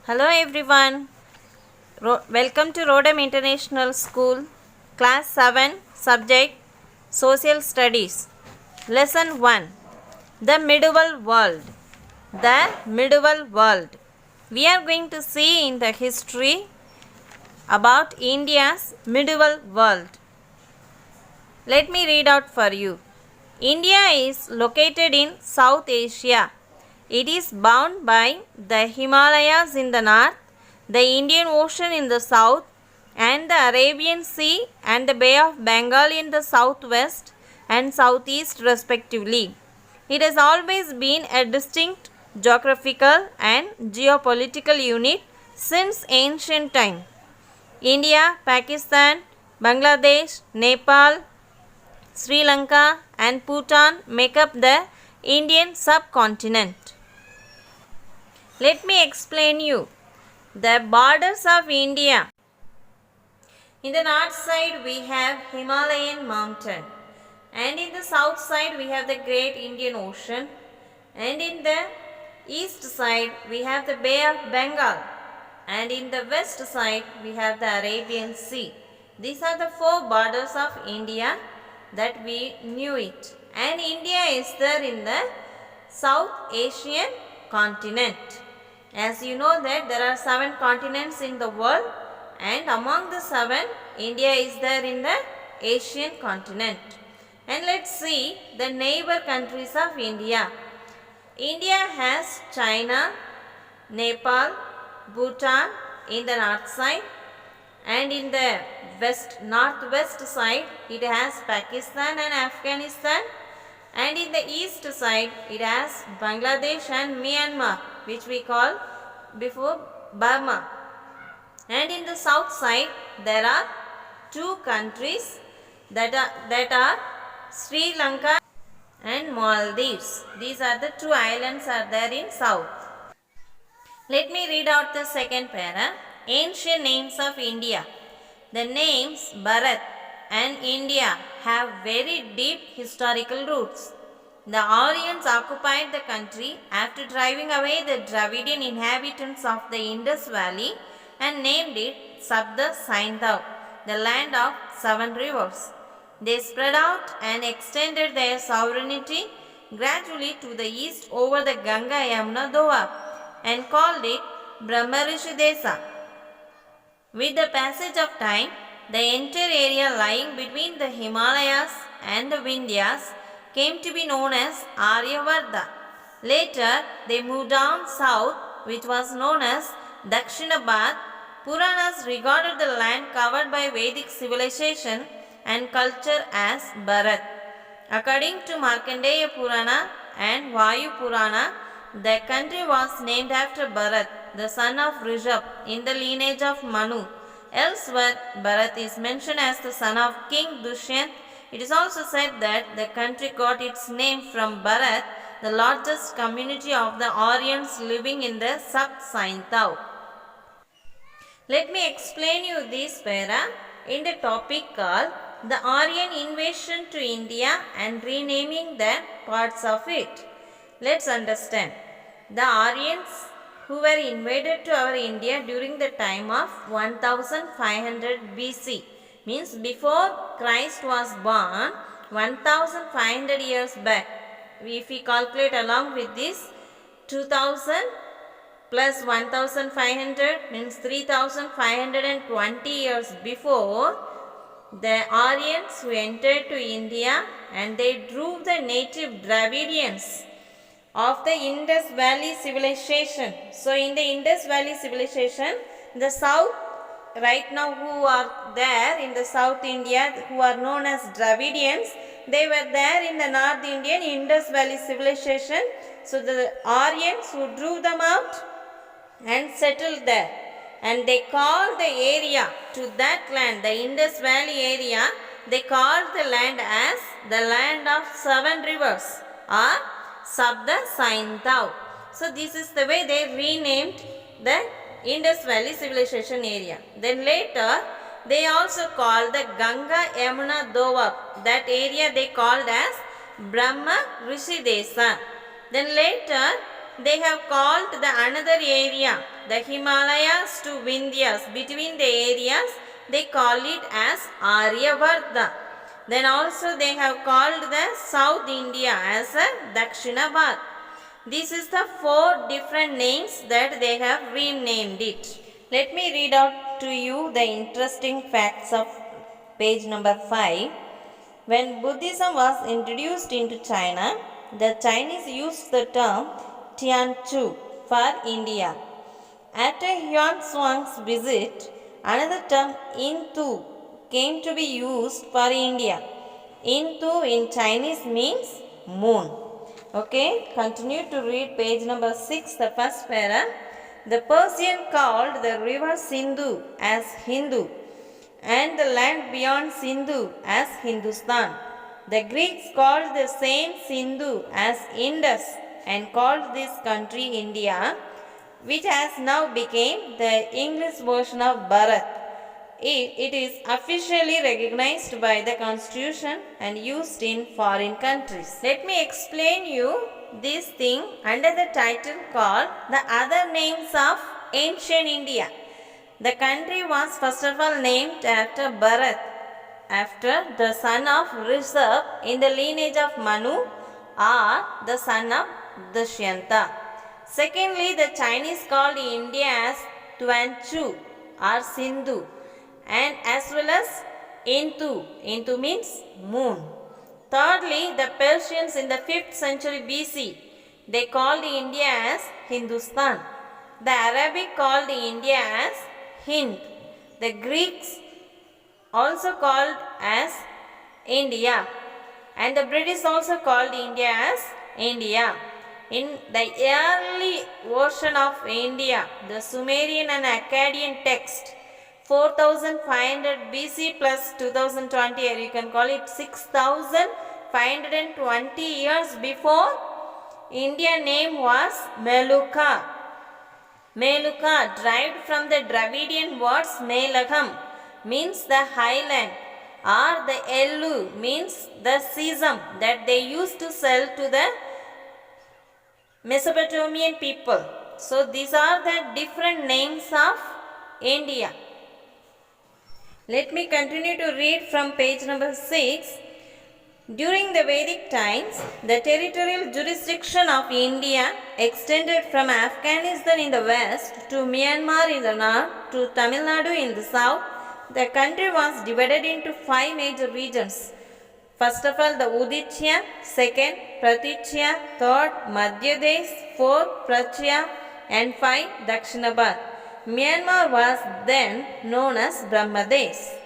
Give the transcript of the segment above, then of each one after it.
Hello everyone. Welcome to Rodham International School, Class 7, Subject Social Studies. Lesson 1, The Medieval World. The Medieval World. We are going to see in the history about India's medieval world. Let me read out for you. India is located in South Asia. It is bound by the Himalayas in the north, the Indian Ocean in the south, and the Arabian Sea and the Bay of Bengal in the southwest and southeast respectively. It has always been a distinct geographical and geopolitical unit since ancient time. India, Pakistan, Bangladesh, Nepal, Sri Lanka and Bhutan make up the Indian subcontinent. Let me explain you the borders of India. In the north side we have Himalayan mountain, and in the south side we have the great Indian Ocean, and in the east side we have the Bay of Bengal, and in the west side we have the Arabian Sea. These are the four borders of India that we knew it, and India is there in the South Asian continent. As you know that there are 7 continents in the world, and among the 7 India is there in the Asian continent. And let's see the neighbor countries of India. India has China, Nepal, Bhutan in the north side, and in the northwest side it has Pakistan and Afghanistan, and in the east side it has Bangladesh and Myanmar, which we call before Burma. And in the south side there are 2 countries that are Sri Lanka and Maldives. These are the 2 islands are there in south. Let me read out the second para. Ancient names of India. The names Bharat and India have very deep historical roots. The Aryans occupied the country after driving away the Dravidian inhabitants of the Indus Valley and named it Sabda Saintav, the land of 7 rivers. They spread out and extended their sovereignty gradually to the east over the Ganga Yamuna Doab and called it Brahmarishi Desa. With the passage of time, the entire area lying between the Himalayas and the Vindhyas came to be known as Aryavarta. Later, they moved down south, which was known as Dakshinabad. Puranas regarded the land covered by Vedic civilization and culture as Bharat. According to Markandeya Purana and Vayu Purana, the country was named after Bharat, the son of Rishabh, in the lineage of Manu. Elsewhere, Bharat is mentioned as the son of King Dushyant. It is also said that the country got its name from Bharat, the largest community of the Aryans living in the Sub-Saintav. Let me explain you this para in the topic called the Aryan invasion to India and renaming the parts of it. Let's understand. The Aryans who were invaded to our India during the time of 1500 BC, means before Christ was born, 1500 years back. If we calculate along with this, 2000 plus 1500 means 3520 years before, the Aryans who entered to India and they drove the native Dravidians of the Indus Valley civilization. So in the Indus Valley civilization, the south right now who are there in the South India, who are known as Dravidians, they were there in the North Indian Indus Valley civilization. So the Aryans who drew them out and settled there, and they called the area to that land, the Indus Valley area, they called the land as the land of 7 rivers or Sabda Saintav. So this is the way they renamed the Indus Valley civilization area. Then later they also called the Ganga Yamuna Doab, that area they called as Brahma Rishi Desa. Then later they have called the another area, the Himalayas to Vindhyas. Between the areas, they call it as Aryavardha. Then also they have called the South India as a Dakshinabad. This is the 4 different names that they have renamed it. Let me read out to you the interesting facts of page number 5. When Buddhism was introduced into China, the Chinese used the term Tianchu for India. After Huan Xuan's visit, another term Intu came to be used for India. Intu in Chinese means moon. Okay, continue to read page number 6, the first para. The Persian called the river Sindhu as Hindu and the land beyond Sindhu as Hindustan. The Greeks called the same Sindhu as Indus and called this country India, which has now become the English version of Bharat. It is officially recognized by the constitution and used in foreign countries. Let me explain you this thing under the title called the other names of ancient India. The country was first of all named after Bharat, after the son of Rishabh in the lineage of Manu or the son of Dushyanta. Secondly, the Chinese called India as Tuanchu or Sindhu and as well as Intu. Intu means moon. Thirdly, the Persians in the 5th century BC, they called India as Hindustan. The Arabic called India as Hind. The Greeks also called as India, and the British also called India as India. In the early version of India, the Sumerian and Akkadian text, 4500 BC plus 2020, or you can call it 6520 years before, Indian name was Meluka. Meluka, derived from the Dravidian words Melagam, means the highland, or the Elu means the sesame that they used to sell to the Mesopotamian people. So these are the different names of India. Let me continue to read from page number 6. During the Vedic times, the territorial jurisdiction of India extended from Afghanistan in the west to Myanmar in the north to Tamil Nadu in the south. The country was divided into 5 major regions. First of all, the Udicya, second, Praticya, third, Madhyadesh, fourth, Prachya, and 5, Dakshinabad. Myanmar was then known as Brahmadesh.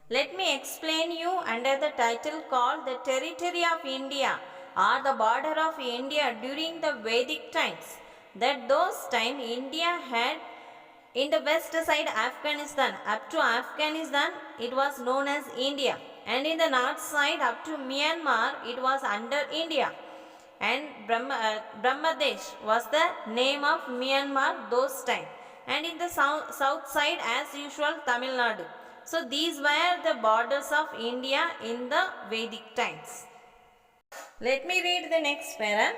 Let me explain you under the title called the Territory of India or the border of India during the Vedic times. That those time India had in the west side Afghanistan. Up to Afghanistan it was known as India, and in the north side up to Myanmar it was under India, and Brahmadesh was the name of Myanmar those time, and in the south side as usual Tamil Nadu. So these were the borders of India in the Vedic times. Let me read the next para.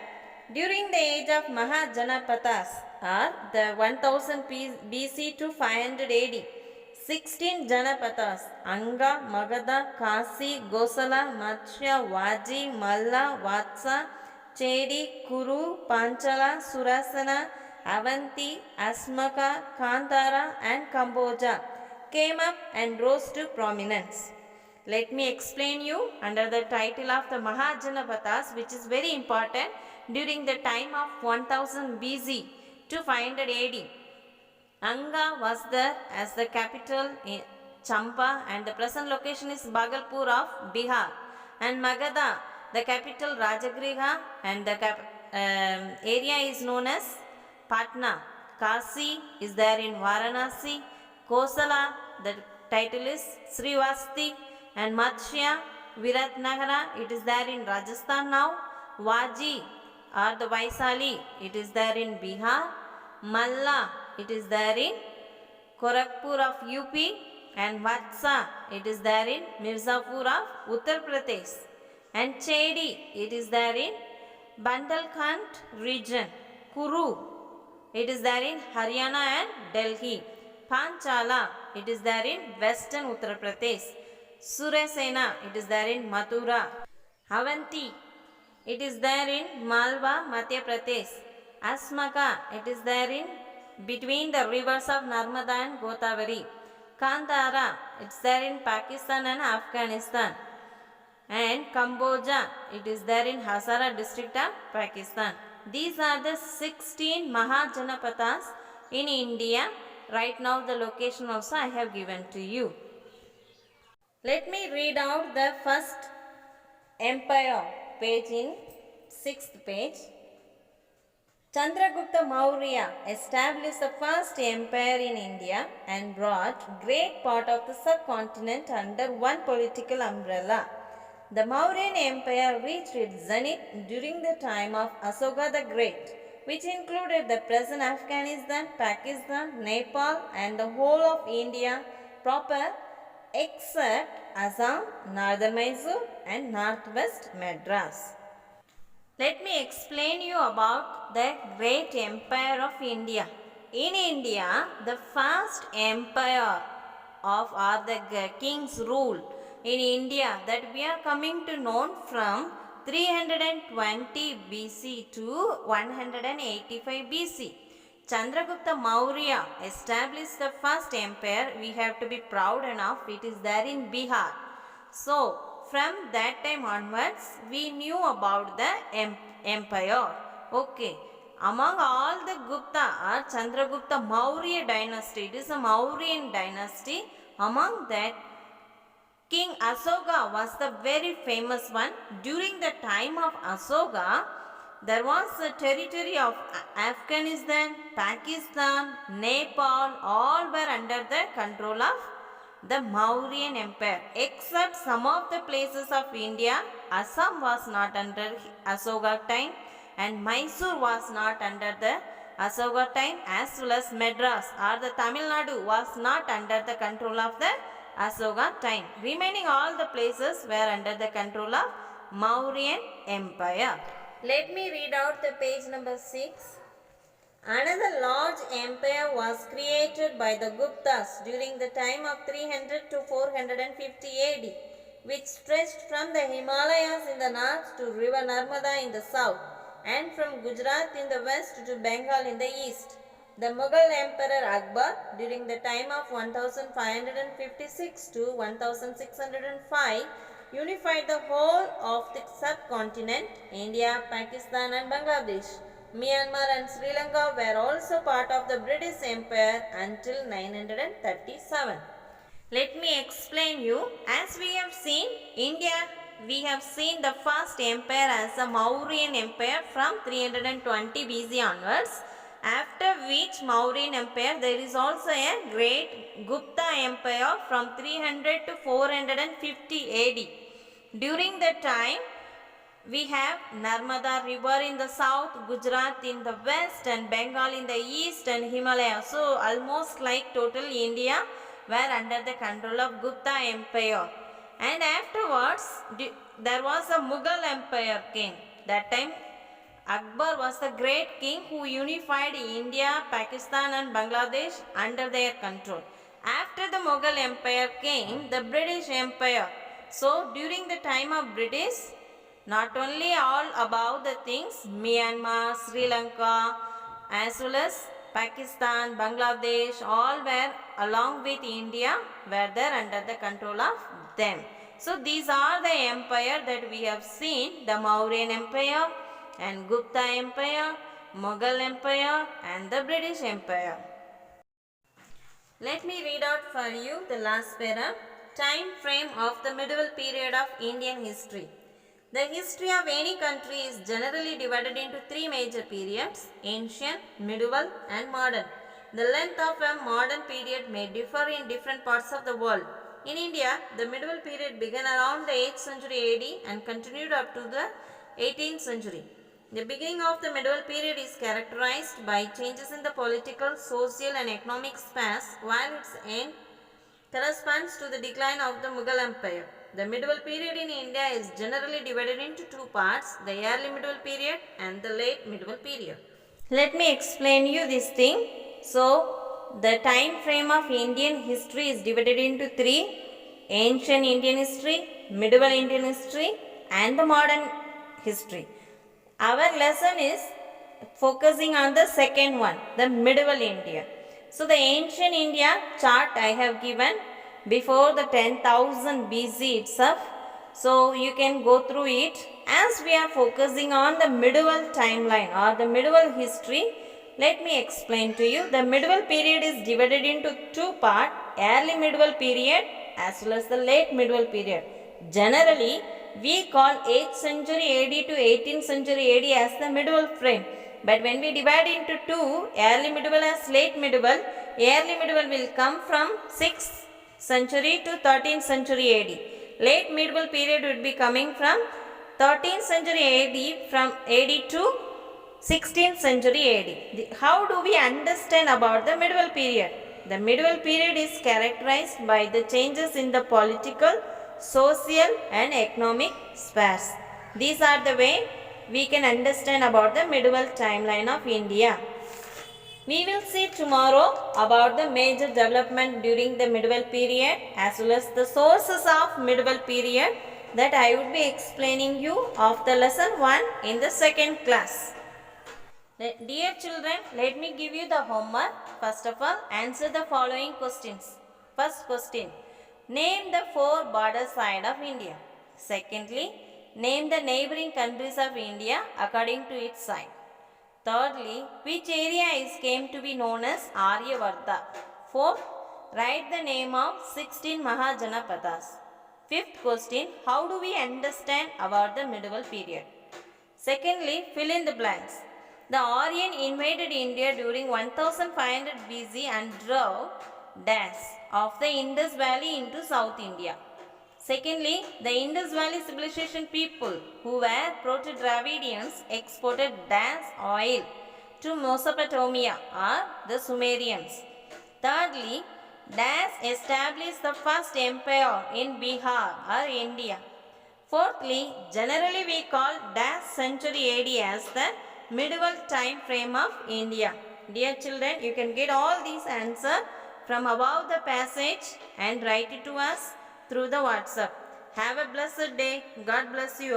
During the age of Mahajanapathas, or the 1000 BC to 500 AD, 16 Janapathas, Anga, Magadha, Kasi, Gosala, Matsya, Vaji, Malla, Vatsa, Chedi, Kuru, Panchala, Surasana, Avanti, Asmaka, Kantara and Kamboja came up and rose to prominence. Let me explain you under the title of the Mahajanapathas, which is very important during the time of 1000 BC to 500 AD. Anga was there as the capital in Champa, and the present location is Bhagalpur of Bihar, and Magadha, the capital Rajagriha, and the area is known as Patna. Kasi is there in Varanasi. Kosala, the title is Srivasti, and Matsya, Viratnagara, it is there in Rajasthan now. Vaji or the Vaisali, it is there in Bihar. Malla, it is there in Gorakhpur of UP, and Vatsa, it is there in Mirzapur of Uttar Pradesh, and Chedi, it is there in Bundelkhand region. Kuru, it is there in Haryana and Delhi. Panchala, it is there in western Uttar Pradesh. Surasena, it is there in Mathura. Avanti, it is there in Malwa, Madhya Pradesh. Asmaka, it is there in between the rivers of Narmada and Godavari. Kandahar, it's there in Pakistan and Afghanistan. And Kamboja, it is there in Hazara district of Pakistan. These are the 16 Mahajanapadas in India. Right now the location also I have given to you. Let me read out the first empire page in 6th page. Chandragupta Maurya established the first empire in India and brought great part of the subcontinent under one political umbrella. The Mauryan Empire reached its zenith during the time of Ashoka the Great, which included the present Afghanistan, Pakistan, Nepal and the whole of India proper except Assam, northern Mysore and northwest Madras. Let me explain you about the great empire of India. In India, the first empire of or the king's rule in India that we are coming to know from 320 BC to 185 BC. Chandragupta Maurya established the first empire. We have to be proud enough. It is there in Bihar. So, from that time onwards, we knew about the empire. Okay. Among all the Gupta or Chandragupta Maurya dynasty, it is a Mauryan dynasty. Among that, King Ashoka was the very famous one. During the time of Ashoka, there was a territory of Afghanistan, Pakistan, Nepal, all were under the control of the Mauryan Empire. Except some of the places of India, Assam was not under Ashoka time and Mysore was not under the Ashoka time, as well as Madras or the Tamil Nadu was not under the control of the Ashoka time. Remaining all the places were under the control of Mauryan Empire. Let me read out the page number 6. Another large empire was created by the Guptas during the time of 300 to 450 AD, which stretched from the Himalayas in the north to river Narmada in the south, and from Gujarat in the west to Bengal in the east. The Mughal Emperor Akbar during the time of 1556 to 1605 unified the whole of the subcontinent, India, Pakistan and Bangladesh. Myanmar and Sri Lanka were also part of the British Empire until 937. Let me explain you. As we have seen, India, we have seen the first empire as a Mauryan Empire from 320 BC onwards. After which Mauryan Empire, there is also a great Gupta Empire from 300 to 450 AD. During that time, we have Narmada river in the south, Gujarat in the west and Bengal in the east and Himalaya. So, almost like total India were under the control of Gupta Empire. And afterwards, there was a Mughal Empire king. That time, Akbar was the great king who unified India, Pakistan and Bangladesh under their control. After the Mughal Empire came the British Empire. So, during the time of British, not only all about the things, Myanmar, Sri Lanka, as well as Pakistan, Bangladesh, all were along with India, were there under the control of them. So, these are the empire that we have seen, the Mauryan Empire and Gupta Empire, Mughal Empire and the British Empire. Let me read out for you the last para. Time frame of the medieval period of Indian history. The history of any country is generally divided into three major periods: ancient, medieval and modern. The length of a modern period may differ in different parts of the world. In India, the medieval period began around the 8th century AD and continued up to the 18th century. The beginning of the medieval period is characterized by changes in the political, social and economic spheres, while its end corresponds to the decline of the Mughal Empire. The medieval period in India is generally divided into two parts: the early medieval period and the late medieval period. Let me explain you this thing. So, the time frame of Indian history is divided into three: ancient Indian history, medieval Indian history, and the modern history. Our lesson is focusing on the second one, the medieval India. So, the ancient India chart I have given before the 10,000 BC itself. So you can go through it. As we are focusing on the medieval timeline or the medieval history, let me explain to you. The medieval period is divided into two parts: early medieval period as well as the late medieval period. Generally, we call 8th century AD to 18th century AD as the medieval frame. But when we divide into two, early medieval as late medieval, early medieval will come from 6th century to 13th century AD. Late medieval period would be coming from 13th century AD, from AD to 16th century AD. How do we understand about the medieval period? The medieval period is characterized by the changes in the political, social and economic spheres. These are the way we can understand about the medieval timeline of India. We will see tomorrow about the major development during the medieval period as well as the sources of medieval period, that I would be explaining you of the lesson 1 in the second class. Dear children, let me give you the homework. First of all, answer the following questions. First question: name the 4 border side of India. Secondly, name the neighboring countries of India according to its side. Thirdly, which area came to be known as Aryavardha? Fourth, write the name of 16 Mahajanapadas. Fifth question, how do we understand about the medieval period? Secondly, fill in the blanks. The Aryan invaded India during 1500 BC and drove dash of the Indus Valley into South India. Secondly, the Indus Valley civilization people who were Proto-Dravidians exported dash oil to Mesopotamia or the Sumerians. Thirdly, dash established the first empire in Bihar or India. Fourthly, generally we call dash century AD as the medieval time frame of India. Dear children, you can get all these answers from above the passage and write it to us through the WhatsApp. Have a blessed day. God bless you.